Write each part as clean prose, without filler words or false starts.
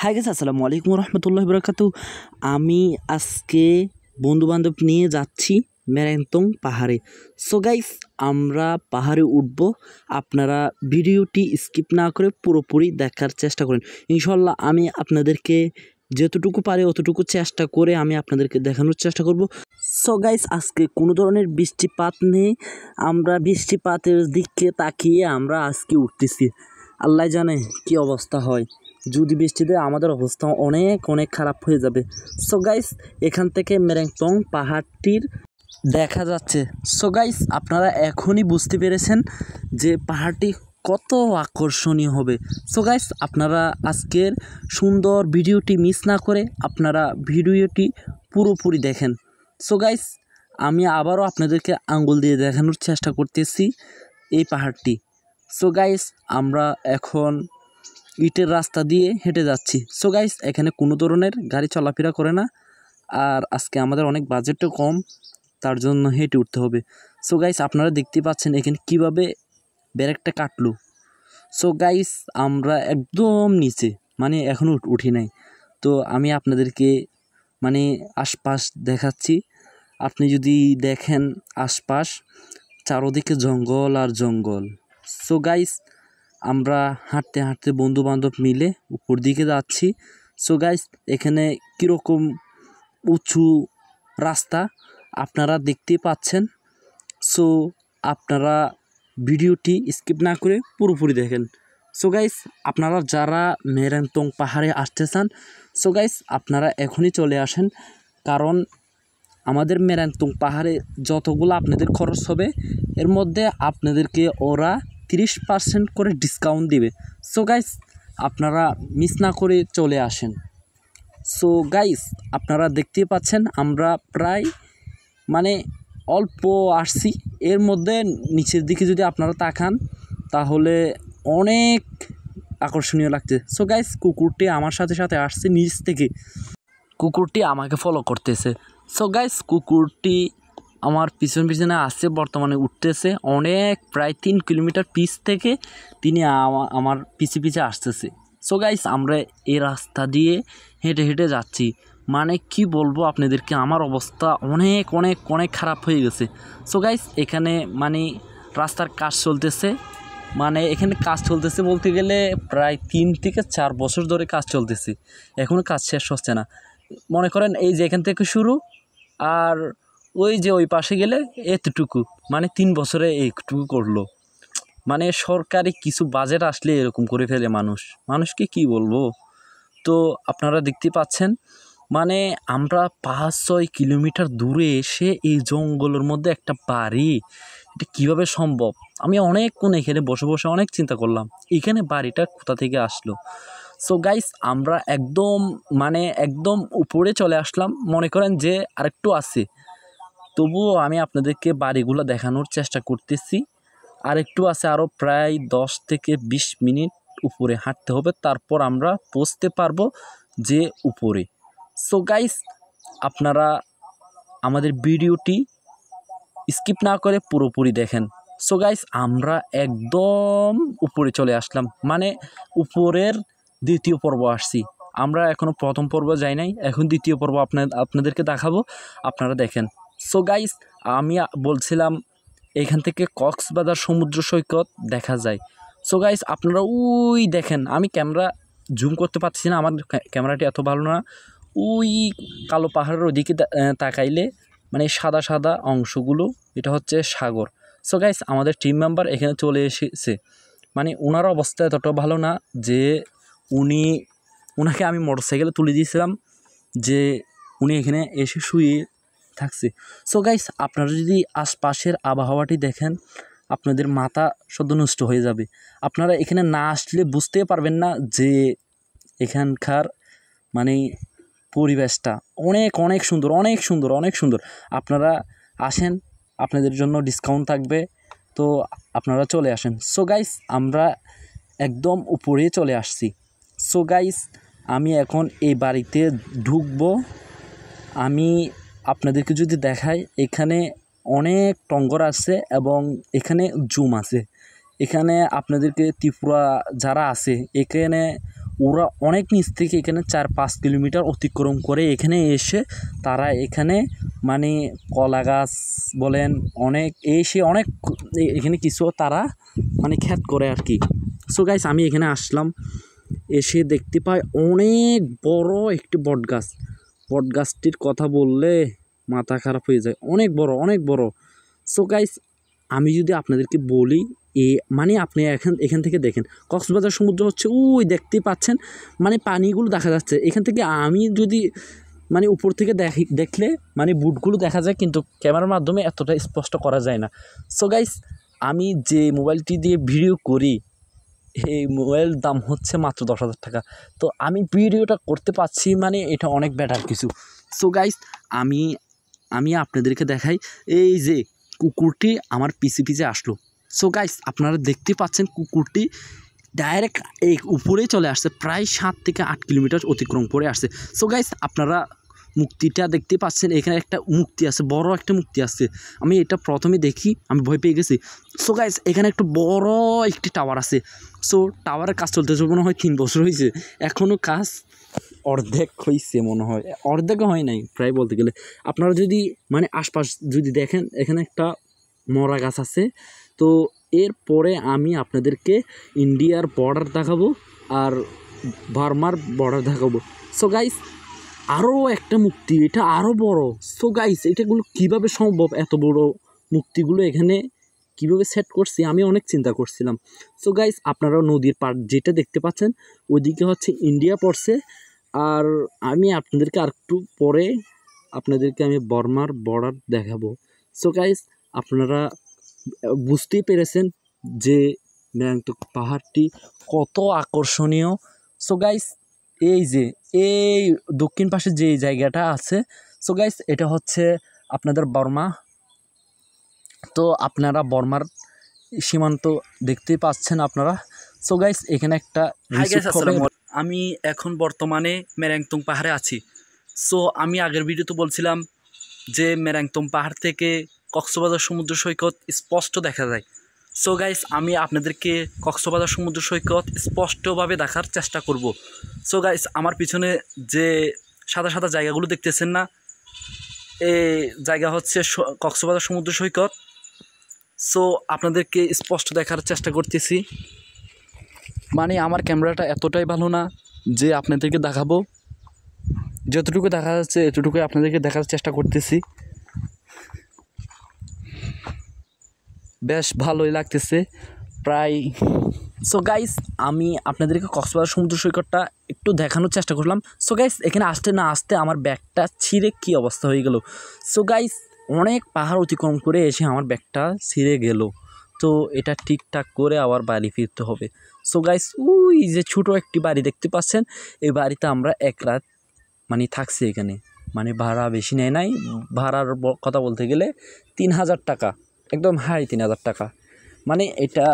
Hi guys, আসসালামু আলাইকুম রহমতুল্লাহ বরকাতু। আমি আজকে বন্ধুবান্ধব নিয়ে যাচ্ছি মেরেংতং পাহাড়ে। সো গাইস, আমরা পাহাড়ে উঠব। আপনারা ভিডিওটি স্কিপ না করে পুরোপুরি দেখার চেষ্টা করেন। ইনশাল্লাহ আমি আপনাদেরকে যতটুকু পারি অতটুকু চেষ্টা করে আমি আপনাদেরকে দেখানোর চেষ্টা করব। সো গাইস, আজকে কোনো ধরনের বৃষ্টিপাত নেই। আমরা বৃষ্টিপাতের দিকে তাকিয়ে আমরা আজকে উঠতেছি। আল্লাহ জানে কি অবস্থা হয়। যদি বৃষ্টি দেয় আমাদের অবস্থা অনেক অনেক খারাপ হয়ে যাবে। সো গাইস, এখান থেকে মেরেংতং পাহাড়টির দেখা যাচ্ছে। সো গাইস, আপনারা এখনই বুঝতে পেরেছেন যে পাহাড়টি কত আকর্ষণীয় হবে। সো গাইস, আপনারা আজকের সুন্দর ভিডিওটি মিস না করে আপনারা ভিডিওটি পুরোপুরি দেখেন। সো গাইস, আমি আবারও আপনাদেরকে আঙ্গুল দিয়ে দেখানোর চেষ্টা করতেছি এই পাহাড়টি। সো গাইস, আমরা এখন ইটের রাস্তা দিয়ে হেঁটে যাচ্ছি। সো গাইস, এখানে কোনো ধরনের গাড়ি চলাফেরা করে না। আর আজকে আমাদের অনেক বাজেটও কম, তার জন্য হেঁটে উঠতে হবে। সো গাইস, আপনারা দেখতে পাচ্ছেন এখানে কিভাবে ব্যারেকটা কাটলো। সো গাইস, আমরা একদম নিচে, মানে এখনও উঠি নাই। তো আমি আপনাদেরকে মানে আশপাশ দেখাচ্ছি। আপনি যদি দেখেন আশপাশ চারোদিকে জঙ্গল আর জঙ্গল। সো গাইস, আমরা হাঁটতে হাঁটতে বন্ধুবান্ধব মিলে উপর দিকে যাচ্ছি। সো গাইস, এখানে কীরকম উঁচু রাস্তা আপনারা দেখতে পাচ্ছেন। সো আপনারা ভিডিওটি স্কিপ না করে পুরোপুরি দেখেন। সো গাইস, আপনারা যারা মেরেংতং পাহাড়ে আসতে চান, সো গাইস আপনারা এখনই চলে আসেন। কারণ আমাদের মেরেংতং পাহাড়ে যতগুলো আপনাদের খরচ হবে এর মধ্যে আপনাদেরকে ওরা 30% করে ডিসকাউন্ট দিবে। সো গাইস, আপনারা মিস না করে চলে আসেন। সো গাইস, আপনারা দেখতে পাচ্ছেন আমরা প্রায় মানে অল্প আসছি। এর মধ্যে নিচের দিকে যদি আপনারা তাকান তাহলে অনেক আকর্ষণীয় লাগছে। সো গাইস, কুকুরটি আমার সাথে সাথে আসছে নিচ থেকে। কুকুরটি আমাকে ফলো করতেছে। সো গাইস, কুকুরটি আমার পিছনে আসছে, বর্তমানে উঠতেছে অনেক, প্রায় 3 কিলোমিটার পিছ থেকে তিনি আমার পিছে আসতেছে। সো গাইস, আমরা এই রাস্তা দিয়ে হেঁটে হেঁটে যাচ্ছি। মানে কি বলবো আপনাদেরকে, আমার অবস্থা অনেক অনেক অনেক খারাপ হয়ে গেছে। সো গাইস, এখানে মানে রাস্তার কাজ চলতেছে। মানে এখানে কাজ চলতেছে বলতে গেলে প্রায় 3 থেকে 4 বছর ধরে কাজ চলতেছে, এখনও কাজ শেষ হচ্ছে না। মনে করেন এই যে এখান থেকে শুরু, আর ওই যে ওই পাশে গেলে এতটুকু, মানে 3 বছরে এইটুকু করলো। মানে সরকারি কিছু বাজেট আসলে এরকম করে ফেলে মানুষকে কি বলবো। তো আপনারা দেখতে পাচ্ছেন, মানে আমরা 5-6 কিলোমিটার দূরে এসে এই জঙ্গলের মধ্যে একটা বাড়ি, এটা কীভাবে সম্ভব? আমি অনেকক্ষণ এখানে বসে বসে অনেক চিন্তা করলাম এখানে বাড়িটা কোথা থেকে আসলো। সো গাইস, আমরা একদম উপরে চলে আসলাম। মনে করেন যে আরেকটু আছে, তবুও আমি আপনাদেরকে বাড়িগুলো দেখানোর চেষ্টা করতেছি। আরেকটু আছে, আরও প্রায় 10 থেকে 20 মিনিট উপরে হাঁটতে হবে, তারপর আমরা পৌঁছতে পারবো যে উপরে। সো গাইস, আপনারা আমাদের ভিডিওটি স্কিপ না করে পুরোপুরি দেখেন। সো গাইস, আমরা একদম উপরে চলে আসলাম, মানে উপরের দ্বিতীয় পর্ব আসছি। আমরা এখনও প্রথম পর্ব যাই নাই, এখন দ্বিতীয় পর্ব আপনাদেরকে দেখাবো, আপনারা দেখেন। সো গাইস, আমি বলছিলাম এখান থেকে কক্সবাজার সমুদ্র সৈকত দেখা যায়। সো গাইস, আপনারা ওই দেখেন, আমি ক্যামেরা জুম করতে পারছি না, আমার ক্যামেরাটি এত ভালো না। ওই কালো পাহাড়ের ওদিকে তাকাইলে মানে সাদা সাদা অংশগুলো, এটা হচ্ছে সাগর। সো গাইস, আমাদের টিম মেম্বার এখানে চলে এসেছে। মানে ওনার অবস্থা এতটা ভালো না যে ওনাকে আমি মোটরসাইকেলে তুলে দিয়েছিলাম যে উনি এখানে এসে শুয়ে থাকছে। সো গাইস, আপনারা যদি আশপাশের আবহাওয়াটি দেখেন আপনাদের মাথা সদ্য নষ্ট হয়ে যাবে। আপনারা এখানে না আসলে বুঝতে পারবেন না যে এখানকার মানে পরিবেশটা অনেক অনেক সুন্দর, অনেক সুন্দর, অনেক সুন্দর। আপনারা আসেন, আপনাদের জন্য ডিসকাউন্ট থাকবে, তো আপনারা চলে আসেন। সো গাইস, আমরা একদম উপরে চলে আসছি। সো গাইস, আমি এখন এই বাড়িতে ঢুকবো। আমি আপনাদেরকে যদি দেখাই, এখানে অনেক টঙ্গর আছে এবং এখানে জুম আছে। এখানে আপনাদেরকে ত্রিপুরা যারা আছে এখানে ওরা অনেক নিচ থেকে এখানে 4-5 কিলোমিটার অতিক্রম করে এখানে এসে তারা এখানে মানে কলা গাছ বলেন অনেক অনেক এখানে কিছু তারা মানে ক্ষেত করে আর কি। সো গাইস আমি এখানে আসলাম, এসে দেখতে পাই অনেক বড় একটি বটগাছটির কথা বললে মাথা খারাপ হয়ে যায়, অনেক বড়। সো গাইস আমি যদি আপনাদেরকে বলি মানে আপনি এখান থেকে দেখেন কক্সবাজার সমুদ্র হচ্ছে ওই দেখতেই পাচ্ছেন, মানে পানিগুলো দেখা যাচ্ছে এখান থেকে। আমি যদি মানে উপর থেকে দেখলে মানে বুটগুলো দেখা যায়, কিন্তু ক্যামেরার মাধ্যমে এতটা স্পষ্ট করা যায় না। সো গাইস আমি যে মোবাইলটি দিয়ে ভিডিও করি এই মোবাইল দাম হচ্ছে মাত্র 10,000 টাকা। তো আমি ভিডিওটা করতে পারছি মানে এটা অনেক বেটার কিছু। সো গাইস আমি আপনাদেরকে দেখাই, এই যে কুকুরটি আমার পিছে আসলো। সো গাইস আপনারা দেখতে পাচ্ছেন কুকুরটি ডাইরেক্ট এই উপরেই চলে আসছে, প্রায় 7 থেকে 8 কিলোমিটার অতিক্রম করে আসছে। সো গাইস আপনারা মুক্তিটা দেখতে পাচ্ছেন, এখানে একটা মুক্তি আছে, বড় একটা মুক্তি আছে। আমি এটা প্রথমে দেখি আমি ভয় পেয়ে গেছি। সো গাইস এখানে একটা বড় একটি টাওয়ার আছে। সো টাওয়ারের কাজ চলতেছে মনে হয় 3 বছর হয়েছে, এখনও কাজ অর্ধেক হয়েছে মনে হয়, অর্ধেকও হয় নাই প্রায় বলতে গেলে। আপনারা যদি মানে আশপাশ যদি দেখেন এখানে একটা মরা গাছ আছে। তো এরপরে আমি আপনাদেরকে ইন্ডিয়ার বর্ডার দেখাবো আর বার্মার বর্ডার দেখাবো। সো গাইস আরও একটা মুক্তি, এটা আরও বড়। সো গাইস এটাগুলো কীভাবে সম্ভব, এত বড় মুক্তিগুলো এখানে কীভাবে সেট করছি আমি অনেক চিন্তা করছিলাম। সো গাইস আপনারা নদীর পাড় যেটা দেখতে পাচ্ছেন ওইদিকে হচ্ছে ইন্ডিয়া পড়ছে, আর আমি আপনাদেরকে আর একটু পরে আপনাদেরকে আমি বার্মার বর্ডার দেখাবো। সো গাইস আপনারা বুঝতেই পেরেছেন যে মেরাংটক পাহাড়টি কত আকর্ষণীয়। সো গাইস এই যে এই দক্ষিণ পাশে যে জায়গাটা আছে, সো গাইস এটা হচ্ছে আপনাদের বর্মা। তো আপনারা বর্মার সীমান্ত দেখতেই পাচ্ছেন আপনারা। সো গাইস এখানে একটা আমি এখন বর্তমানে মেরাংটং পাহাড়ে আছি। সো আমি আগের ভিডিওতে বলছিলাম যে মেরাংটং পাহাড় থেকে কক্সবাজার সমুদ্র সৈকত স্পষ্ট দেখা যায়। সো গাইস আমি আপনাদেরকে কক্সবাজার সমুদ্র সৈকত স্পষ্টভাবে দেখার চেষ্টা করব। সো গাইস আমার পিছনে যে সাদা সাদা জায়গাগুলো দেখতেছেন না, এই জায়গা হচ্ছে কক্সবাজার সমুদ্র সৈকত। সো আপনাদেরকে স্পষ্ট দেখার চেষ্টা করতেছি, মানে আমার ক্যামেরাটা এতটাই ভালো না যে আপনাদেরকে দেখাবো, যতটুকু দেখা যাচ্ছে এতটুকুই আপনাদেরকে দেখার চেষ্টা করতেছি। বেশ ভালোই লাগতেছে প্রায়। সো গাইস আমি আপনাদেরকে কক্সবাজার সমুদ্র সৈকতটা একটু দেখানোর চেষ্টা করলাম। সো গাইস এখানে আসতে না আসতে আমার ব্যাগটা ছিঁড়ে কী অবস্থা হয়ে গেল। সো গাইস অনেক পাহাড় অতিক্রম করে এসে আমার ব্যাগটা ছিঁড়ে গেল। তো এটা ঠিকঠাক করে আবার বাড়ি ফিরতে হবে। সো গাইস ওই যে ছোটো একটি বাড়ি দেখতে পাচ্ছেন, এই বাড়িতে আমরা এক রাত মানে থাকছি এখানে, মানে ভাড়া বেশি নেয় নাই। ভাড়ার কথা বলতে গেলে 3,000 টাকা, একদম হাই 3,000 টাকা। মানে এটা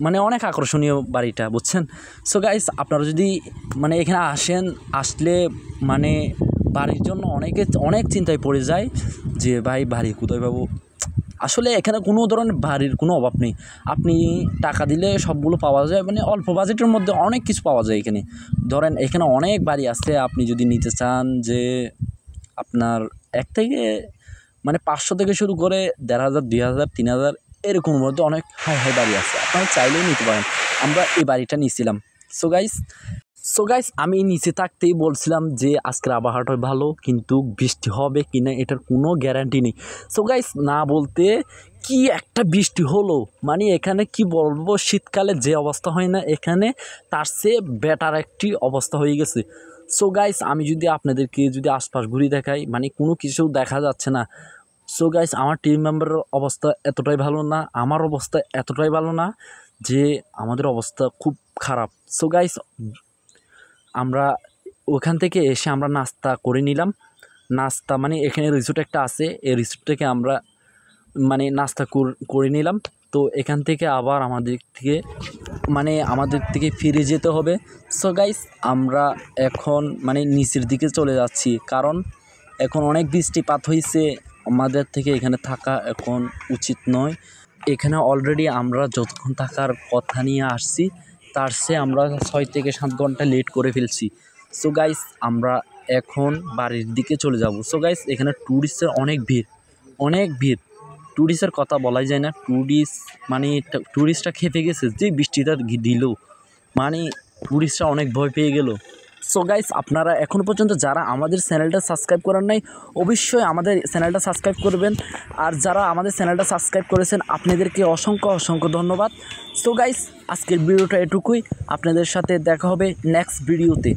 মানে অনেক আকর্ষণীয় বাড়িটা, বুঝছেন। সো গাইস আপনারা যদি মানে এখানে আসলে মানে বাড়ির জন্য অনেক চিন্তায় পড়ে যায় যে ভাই বাড়ি কোথায় পাবো। আসলে এখানে কোনো ধরনের বাড়ির কোনো অভাব নেই, আপনি টাকা দিলে সবগুলো পাওয়া যায়, মানে অল্প বাজেটের মধ্যে অনেক কিছু পাওয়া যায় এখানে। ধরেন এখানে অনেক বাড়ি আছে, আপনি যদি নিতে চান যে আপনার এক থেকে মানে 500 থেকে শুরু করে 1,500, 2,000, 3,000 এরকমের মধ্যে অনেক হাই বাড়ি আছে, আপনারা চাইলেই নিতে পারেন। আমরা এই বাড়িটা নিয়েছিলাম। সো গাইস আমি নিচে থাকতেই বলছিলাম যে আজকের আবহাওয়াটা ভালো, কিন্তু বৃষ্টি হবে কি না এটার কোনো গ্যারান্টি নেই। সো গাইস না বলতে কি একটা বৃষ্টি হলো, মানে এখানে কি বলবো, শীতকালে যে অবস্থা হয় না এখানে তার চেয়ে বেটার একটি অবস্থা হয়ে গেছে। সো গাইস আমি যদি আপনাদেরকে যদি আশপাশ ঘুরে দেখাই, মানে কোনো কিছু দেখা যাচ্ছে না। সো গাইস আমার টিম মেম্বারের অবস্থা এতটাই ভালো না, আমার অবস্থা এতটাই ভালো না যে আমাদের অবস্থা খুব খারাপ। সো গাইস আমরা ওখান থেকে এসে আমরা নাস্তা করে নিলাম। নাস্তা মানে এখানে রিসোর্ট একটা আছে, এই রিসোর্ট থেকে আমরা মানে নাস্তা করে নিলাম। তো এখান থেকে আবার আমাদের থেকে ফিরে যেতে হবে। সো গাইস আমরা এখন মানে নিচের দিকে চলে যাচ্ছি, কারণ এখন অনেক বৃষ্টিপাত হয়েছে, আমাদের থেকে এখানে থাকা এখন উচিত নয়। এখানে অলরেডি আমরা যতক্ষণ থাকার কথা নিয়ে আসছি তার চেয়ে আমরা 6 থেকে 7 ঘন্টা লেট করে ফেলছি। সো গাইস আমরা এখন বাড়ির দিকে চলে যাব। সো গাইস এখানে ট্যুরিস্টের অনেক ভিড়। ট্যুরিস্টের কথা বলাই যায় না, ট্যুরিস্টরা খেপে গেছে যে বৃষ্টিটা দিল, মানে ট্যুরিস্টরা অনেক ভয় পেয়ে গেল। সো গাইস আপনারা এখনও পর্যন্ত যারা আমাদের চ্যানেলটা সাবস্ক্রাইব করেন নাই অবশ্যই আমাদের চ্যানেলটা সাবস্ক্রাইব করবেন, আর যারা আমাদের চ্যানেলটা সাবস্ক্রাইব করেছেন আপনাদেরকে অসংখ্য ধন্যবাদ। সো গাইস আজকের ভিডিওটা এটুকুই, আপনাদের সাথে দেখা হবে নেক্সট ভিডিওতে।